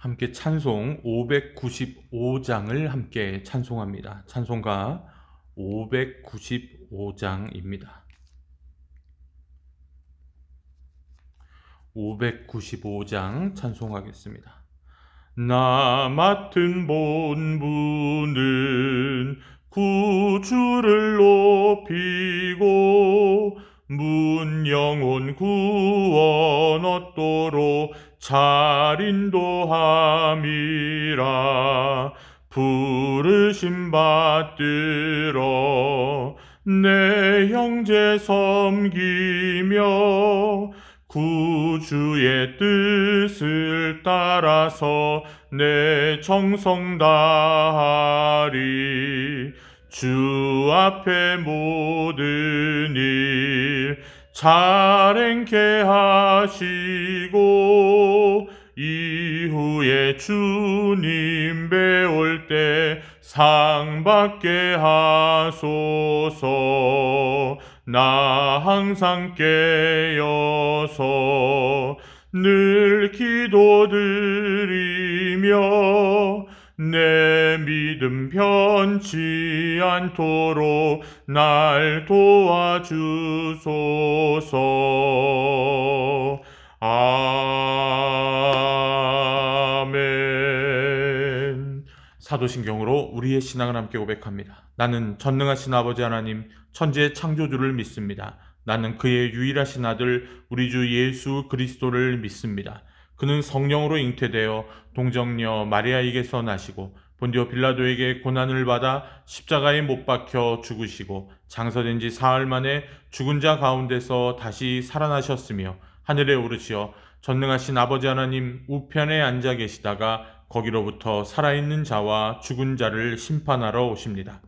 함께 찬송 595장을 함께 찬송합니다. 찬송가 595장입니다. 595장 찬송하겠습니다. 나 맡은 본분은 구주를 높이고 문 영혼 구원 얻도록 잘 인도함이라. 부르심 받들어 내 형제 섬기며 구주의 뜻을 따라서 내 정성 다하리. 주 앞에 모든 일 잘 행케 하시고 이후에 주님 배울 때 상 받게 하소서. 나 항상 깨어서 늘 기도드리며 내 믿음 변치 않도록 날 도와주소서. 아멘. 사도신경으로 우리의 신앙을 함께 고백합니다. 나는 전능하신 아버지 하나님 천지의 창조주를 믿습니다. 나는 그의 유일하신 아들 우리 주 예수 그리스도를 믿습니다. 그는 성령으로 잉태되어 동정녀 마리아에게서 나시고 본디오 빌라도에게 고난을 받아 십자가에 못 박혀 죽으시고 장사된 지 사흘 만에 죽은 자 가운데서 다시 살아나셨으며 하늘에 오르시어 전능하신 아버지 하나님 우편에 앉아 계시다가 거기로부터 살아있는 자와 죽은 자를 심판하러 오십니다.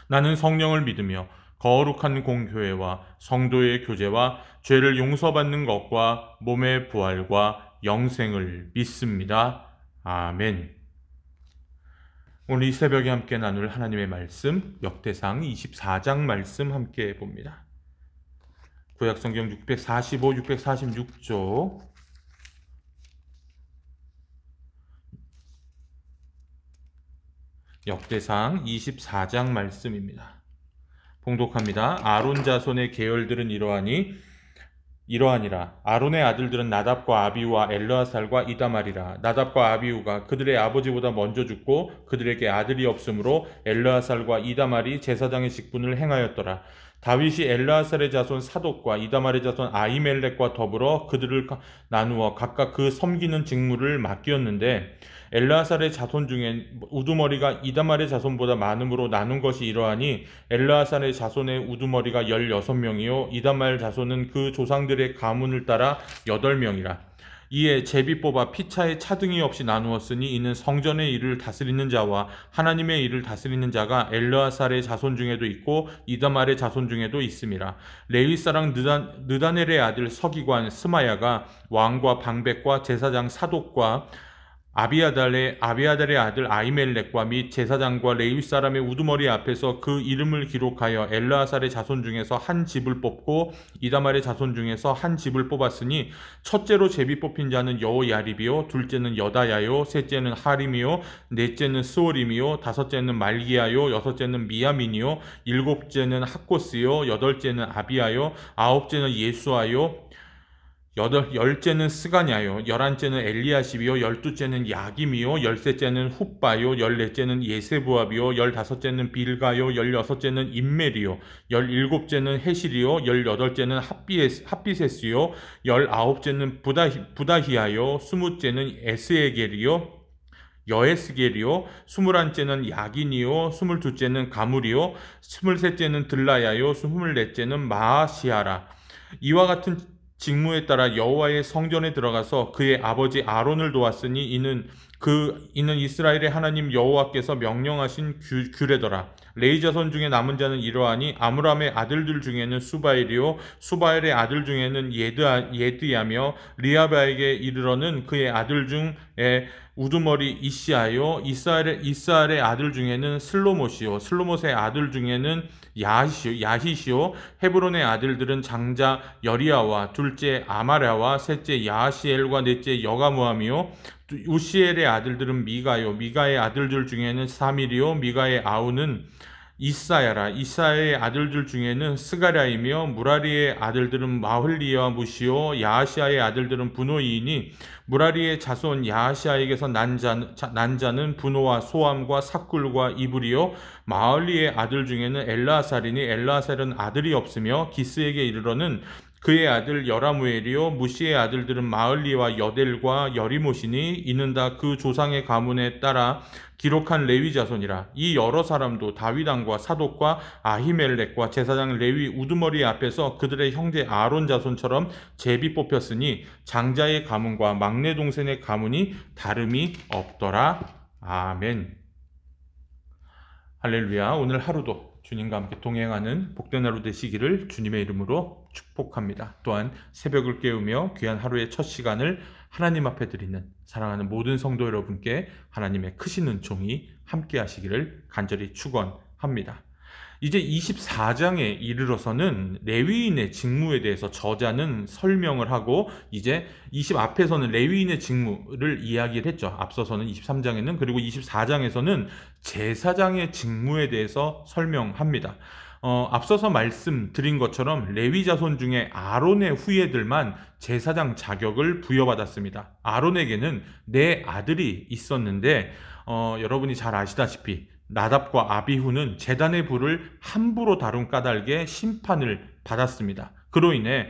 나는 성령을 믿으며 거룩한 공교회와 성도의 교제와 죄를 용서받는 것과 몸의 부활과 영생을 믿습니다. 아멘. 오늘 이 새벽에 함께 나눌 하나님의 말씀 역대상 24장 말씀 함께 봅니다. 구약성경 645, 646조 역대상 24장 말씀입니다. 봉독합니다. 아론 자손의 계열들은 이러하니라. 아론의 아들들은 나답과 아비우와 엘르아살과 이다말이라. 나답과 아비우가 그들의 아버지보다 먼저 죽고 그들에게 아들이 없으므로 엘르아살과 이다말이 제사장의 직분을 행하였더라. 다윗이 엘르아살의 자손 사독과 이다말의 자손 아히멜렉과 더불어 그들을 나누어 각각 그 섬기는 직무를 맡겼는데 엘르아살의 자손 중에 우두머리가 이다말의 자손보다 많음으로 나눈 것이 이러하니 엘르아살의 자손의 우두머리가 16명이요 이다말 자손은 그 조상들의 가문을 따라 8명이라. 이에 제비 뽑아 피차에 차등이 없이 나누었으니 이는 성전의 일을 다스리는 자와 하나님의 일을 다스리는 자가 엘르아살의 자손 중에도 있고 이다말의 자손 중에도 있음이라. 레위 사람 느다넬의 아들 서기관 스마야가 왕과 방백과 제사장 사독과 아비아달의 아들 아히멜렉과 및 제사장과 레위 사람의 우두머리 앞에서 그 이름을 기록하여 엘르아살의 자손 중에서 한 집을 뽑고 이다말의 자손 중에서 한 집을 뽑았으니 첫째로 제비 뽑힌 자는 여호야립이요 둘째는 여다야요 셋째는 하림이요 넷째는 스오림이요 다섯째는 말기야요 여섯째는 미야민이요 일곱째는 학고스요 여덟째는 아비야요 아홉째는 예수아요 열째는 스가냐요, 11째는 엘리야십이요, 12째는 야김이요, 13째는 훗바요, 14째는 예세부압이요, 15째는 빌가요, 16째는 임멜이요, 17째는 헤실이요, 18째는 핫비세스요, 19째는 부다히아요, 20째는 에스에겔이요, 여에스겔이요, 21째는 야긴이요, 22째는 가물이요, 23째는 들라야요, 24째는 마아시아라. 이와 같은 직무에 따라 여호와의 성전에 들어가서 그의 아버지 아론을 도왔으니 이는 이스라엘의 하나님 여호와께서 명령하신 규례더라. 레위 자손 중에 남은 자는 이러하니 아므람의 아들들 중에는 수바엘이요 수바엘의 아들 중에는 예드야며 리아바에게 이르러는 그의 아들 중에 우두머리 이시아요. 이스라엘의 아들 중에는 슬로못이요. 슬로못의 아들 중에는 야히시요. 헤브론의 아들들은 장자 여리야와 둘째 아마랴와 셋째 야하시엘과 넷째 여가무함이요. 우시엘의 아들들은 미가요. 미가의 아들들 중에는 사밀이요. 미가의 아우는 이사야라. 이사야의 아들들 중에는 스가랴이며 무라리의 아들들은 마흘리와 무시요. 야하시아의 아들들은 분노이니 무라리의 자손 야하시아에게서 난 자는 분노와 소함과 삭굴과 이불이요. 마흘리의 아들 중에는 엘라살이니 엘라살은 아들이 없으며 기스에게 이르러는 그의 아들 여라무엘이요. 무시의 아들들은 마흘리와 여델과 여리못이니 이는 다 그 조상의 가문에 따라 기록한 레위 자손이라. 이 여러 사람도 다윗 왕과 사독과 아히멜렉과 제사장 레위 우두머리 앞에서 그들의 형제 아론 자손처럼 제비 뽑혔으니 장자의 가문과 막내 동생의 가문이 다름이 없더라. 아멘. 할렐루야. 오늘 하루도 주님과 함께 동행하는 복된 하루 되시기를 주님의 이름으로 축복합니다. 또한 새벽을 깨우며 귀한 하루의 첫 시간을 하나님 앞에 드리는 사랑하는 모든 성도 여러분께 하나님의 크신 은총이 함께 하시기를 간절히 축원합니다. 이제 24장에 이르러서는 레위인의 직무에 대해서 저자는 설명을 하고 이제 20 앞에서는 레위인의 직무를 이야기를 했죠. 앞서서는 23장에는 그리고 24장에서는 제사장의 직무에 대해서 설명합니다. 앞서서 말씀드린 것처럼 레위 자손 중에 아론의 후예들만 제사장 자격을 부여받았습니다. 아론에게는 네 아들이 있었는데 여러분이 잘 아시다시피 나답과 아비후는 제단의 불을 함부로 다룬 까닭에 심판을 받았습니다. 그로 인해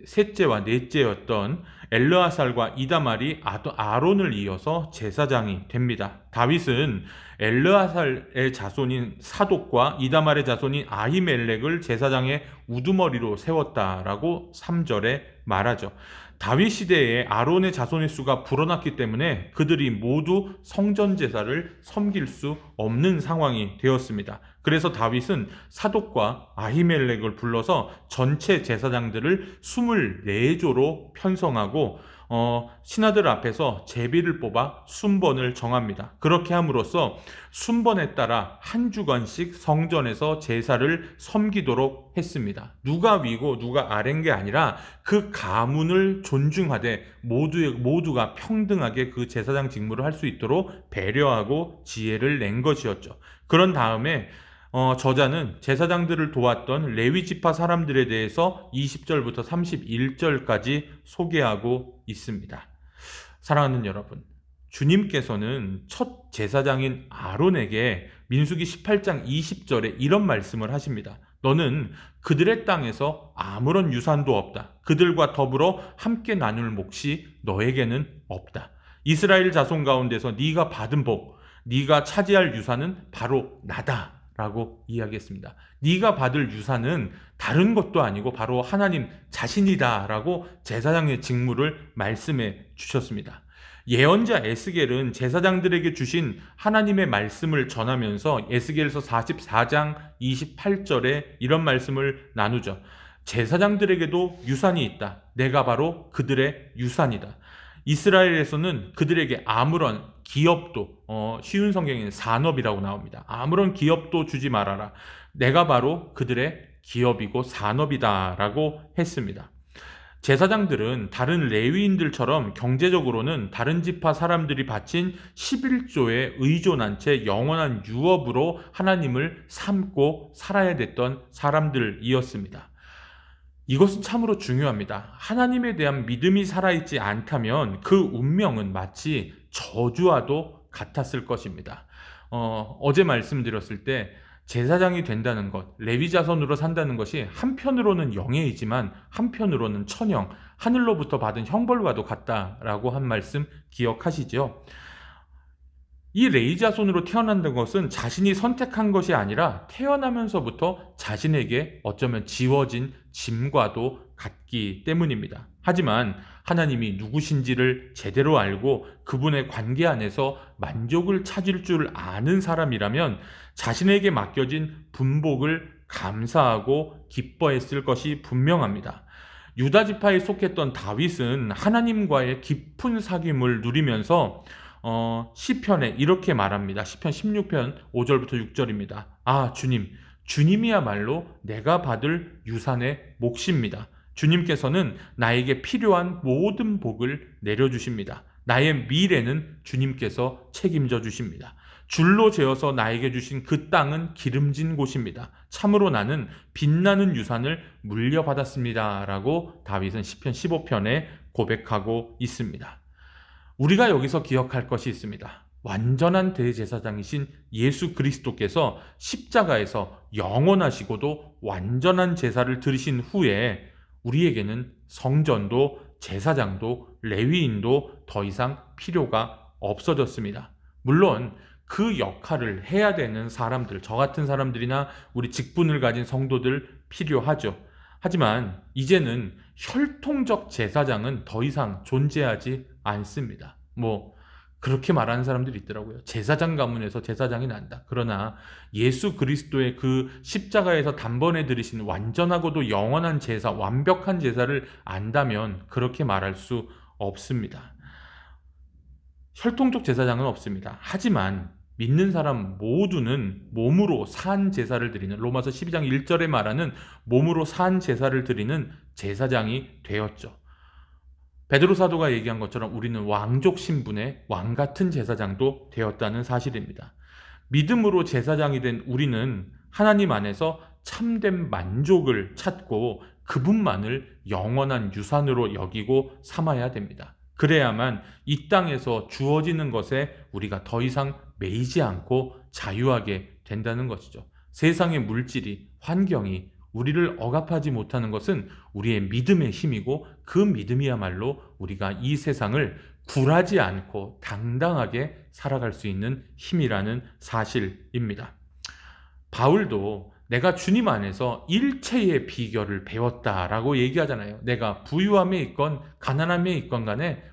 셋째와 넷째였던 엘르아살과 이다말이 아론을 이어서 제사장이 됩니다. 다윗은 엘르아살의 자손인 사독과 이다말의 자손인 아히멜렉을 제사장의 우두머리로 세웠다라고 3절에 말하죠. 다윗 시대에 아론의 자손의 수가 불어났기 때문에 그들이 모두 성전 제사를 섬길 수 없는 상황이 되었습니다. 그래서 다윗은 사독과 아히멜렉을 불러서 전체 제사장들을 24조로 편성하고 신하들 앞에서 제비를 뽑아 순번을 정합니다. 그렇게 함으로써 순번에 따라 한 주간씩 성전에서 제사를 섬기도록 했습니다. 누가 위고 누가 아래인 게 아니라 그 가문을 존중하되 모두가 평등하게 그 제사장 직무를 할 수 있도록 배려하고 지혜를 낸 것이었죠. 그런 다음에 저자는 제사장들을 도왔던 레위 지파 사람들에 대해서 20절부터 31절까지 소개하고 있습니다. 사랑하는 여러분, 주님께서는 첫 제사장인 아론에게 민수기 18장 20절에 이런 말씀을 하십니다. 너는 그들의 땅에서 아무런 유산도 없다. 그들과 더불어 함께 나눌 몫이 너에게는 없다. 이스라엘 자손 가운데서 네가 받은 복, 네가 차지할 유산은 바로 나다 라고 이야기했습니다. 네가 받을 유산은 다른 것도 아니고 바로 하나님 자신이다 라고 제사장의 직무를 말씀해 주셨습니다. 예언자 에스겔은 제사장들에게 주신 하나님의 말씀을 전하면서 에스겔서 44장 28절에 이런 말씀을 나누죠. 제사장들에게도 유산이 있다. 내가 바로 그들의 유산이다. 이스라엘에서는 그들에게 아무런 기업도 쉬운 성경에는 산업이라고 나옵니다. 아무런 기업도 주지 말아라. 내가 바로 그들의 기업이고 산업이다 라고 했습니다. 제사장들은 다른 레위인들처럼 경제적으로는 다른 지파 사람들이 바친 11조에 의존한 채 영원한 유업으로 하나님을 삼고 살아야 됐던 사람들이었습니다. 이것은 참으로 중요합니다. 하나님에 대한 믿음이 살아있지 않다면 그 운명은 마치 저주와도 같았을 것입니다. 어제 말씀드렸을 때 제사장이 된다는 것, 레위 자손으로 산다는 것이 한편으로는 영예이지만 한편으로는 천형, 하늘로부터 받은 형벌과도 같다라고 한 말씀 기억하시죠? 이 레위 자손으로 태어난다는 것은 자신이 선택한 것이 아니라 태어나면서부터 자신에게 어쩌면 지워진 짐과도 같기 때문입니다. 하지만 하나님이 누구신지를 제대로 알고 그분의 관계 안에서 만족을 찾을 줄 아는 사람이라면 자신에게 맡겨진 분복을 감사하고 기뻐했을 것이 분명합니다. 유다 지파에 속했던 다윗은 하나님과의 깊은 사귐을 누리면서 시편에 이렇게 말합니다. 시편 16편 5절부터 6절입니다. 아, 주님이야말로 내가 받을 유산의 몫입니다. 주님께서는 나에게 필요한 모든 복을 내려주십니다. 나의 미래는 주님께서 책임져 주십니다. 줄로 재어서 나에게 주신 그 땅은 기름진 곳입니다. 참으로 나는 빛나는 유산을 물려받았습니다. 라고 다윗은 시편 15편에 고백하고 있습니다. 우리가 여기서 기억할 것이 있습니다. 완전한 대제사장이신 예수 그리스도께서 십자가에서 영원하시고도 완전한 제사를 드리신 후에 우리에게는 성전도 제사장도 레위인도 더 이상 필요가 없어졌습니다. 물론 그 역할을 해야 되는 사람들, 저 같은 사람들이나 우리 직분을 가진 성도들 필요하죠. 하지만 이제는 혈통적 제사장은 더 이상 존재하지 않습니다. 그렇게 말하는 사람들이 있더라고요. 제사장 가문에서 제사장이 난다. 그러나 예수 그리스도의 그 십자가에서 단번에 드리신 완전하고도 영원한 제사, 완벽한 제사를 안다면 그렇게 말할 수 없습니다. 혈통적 제사장은 없습니다. 하지만 믿는 사람 모두는 몸으로 산 제사를 드리는, 로마서 12장 1절에 말하는 몸으로 산 제사를 드리는 제사장이 되었죠. 베드로 사도가 얘기한 것처럼 우리는 왕족 신분의 왕 같은 제사장도 되었다는 사실입니다. 믿음으로 제사장이 된 우리는 하나님 안에서 참된 만족을 찾고 그분만을 영원한 유산으로 여기고 삼아야 됩니다. 그래야만 이 땅에서 주어지는 것에 우리가 더 이상 매이지 않고 자유하게 된다는 것이죠. 세상의 물질이, 환경이 우리를 억압하지 못하는 것은 우리의 믿음의 힘이고 그 믿음이야말로 우리가 이 세상을 굴하지 않고 당당하게 살아갈 수 있는 힘이라는 사실입니다. 바울도 내가 주님 안에서 일체의 비결을 배웠다라고 얘기하잖아요. 내가 부유함에 있건 가난함에 있건 간에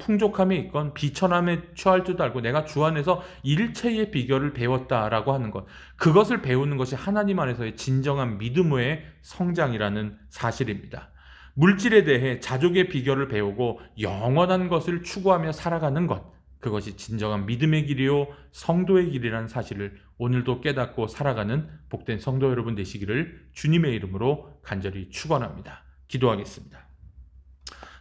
풍족함에 있건 비천함에 처할 줄도 알고 내가 주 안에서 일체의 비결을 배웠다라고 하는 것, 그것을 배우는 것이 하나님 안에서의 진정한 믿음의 성장이라는 사실입니다. 물질에 대해 자족의 비결을 배우고 영원한 것을 추구하며 살아가는 것, 그것이 진정한 믿음의 길이요 성도의 길이라는 사실을 오늘도 깨닫고 살아가는 복된 성도 여러분 되시기를 주님의 이름으로 간절히 축원합니다. 기도하겠습니다.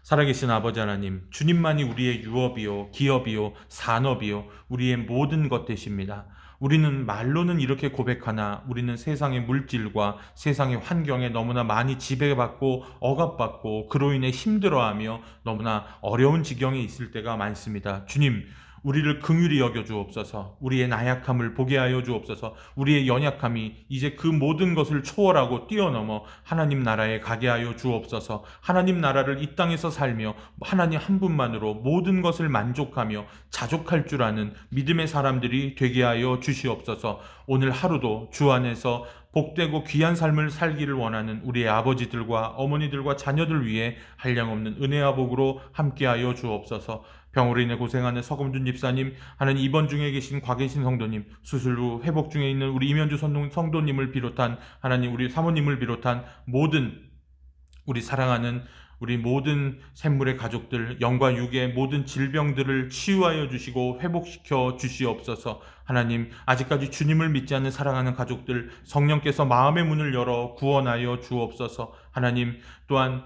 살아계신 아버지 하나님, 주님만이 우리의 유업이요 기업이요 산업이요 우리의 모든 것 되십니다. 우리는 말로는 이렇게 고백하나 우리는 세상의 물질과 세상의 환경에 너무나 많이 지배받고 억압받고 그로 인해 힘들어하며 너무나 어려운 지경에 있을 때가 많습니다. 주님, 우리를 긍휼히 여겨 주옵소서. 우리의 나약함을 보게 하여 주옵소서. 우리의 연약함이 이제 그 모든 것을 초월하고 뛰어넘어 하나님 나라에 가게 하여 주옵소서. 하나님 나라를 이 땅에서 살며 하나님 한 분만으로 모든 것을 만족하며 자족할 줄 아는 믿음의 사람들이 되게 하여 주시옵소서. 오늘 하루도 주 안에서 복되고 귀한 삶을 살기를 원하는 우리의 아버지들과 어머니들과 자녀들 위해 한량없는 은혜와 복으로 함께하여 주옵소서. 병으로 인해 고생하는 서금준 집사님, 하나님 입원 중에 계신 곽계신 성도님, 수술 후 회복 중에 있는 우리 이면주 성도님을 비롯한 하나님 우리 사모님을 비롯한 모든 우리 사랑하는 우리 모든 샘물의 가족들, 영과 육의 모든 질병들을 치유하여 주시고 회복시켜 주시옵소서. 하나님, 아직까지 주님을 믿지 않는 사랑하는 가족들, 성령께서 마음의 문을 열어 구원하여 주옵소서. 하나님, 또한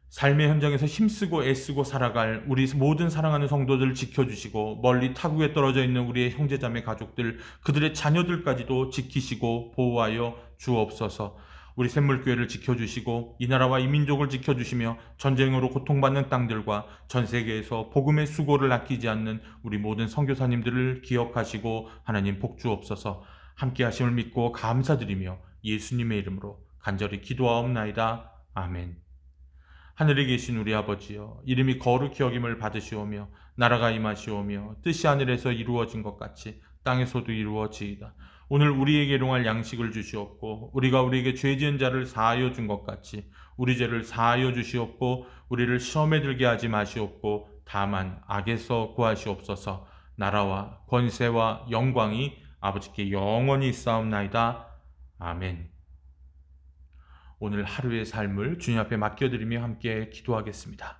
삶의 현장에서 힘쓰고 애쓰고 살아갈 우리 모든 사랑하는 성도들 지켜주시고 멀리 타국에 떨어져 있는 우리의 형제자매 가족들, 그들의 자녀들까지도 지키시고 보호하여 주옵소서. 우리 샘물교회를 지켜주시고 이 나라와 이 민족을 지켜주시며 전쟁으로 고통받는 땅들과 전 세계에서 복음의 수고를 아끼지 않는 우리 모든 선교사님들을 기억하시고 하나님 복 주옵소서. 함께 하심을 믿고 감사드리며 예수님의 이름으로 간절히 기도하옵나이다. 아멘. 하늘에 계신 우리 아버지여, 이름이 거룩히 여김을 받으시오며 나라가 임하시오며 뜻이 하늘에서 이루어진 것 같이 땅에서도 이루어지이다. 오늘 우리에게 일용할 양식을 주시옵고 우리가 우리에게 죄 지은 자를 사하여 준 것 같이 우리 죄를 사하여 주시옵고 우리를 시험에 들게 하지 마시옵고 다만 악에서 구하시옵소서. 나라와 권세와 영광이 아버지께 영원히 있사옵나이다. 아멘. 오늘 하루의 삶을 주님 앞에 맡겨드리며 함께 기도하겠습니다.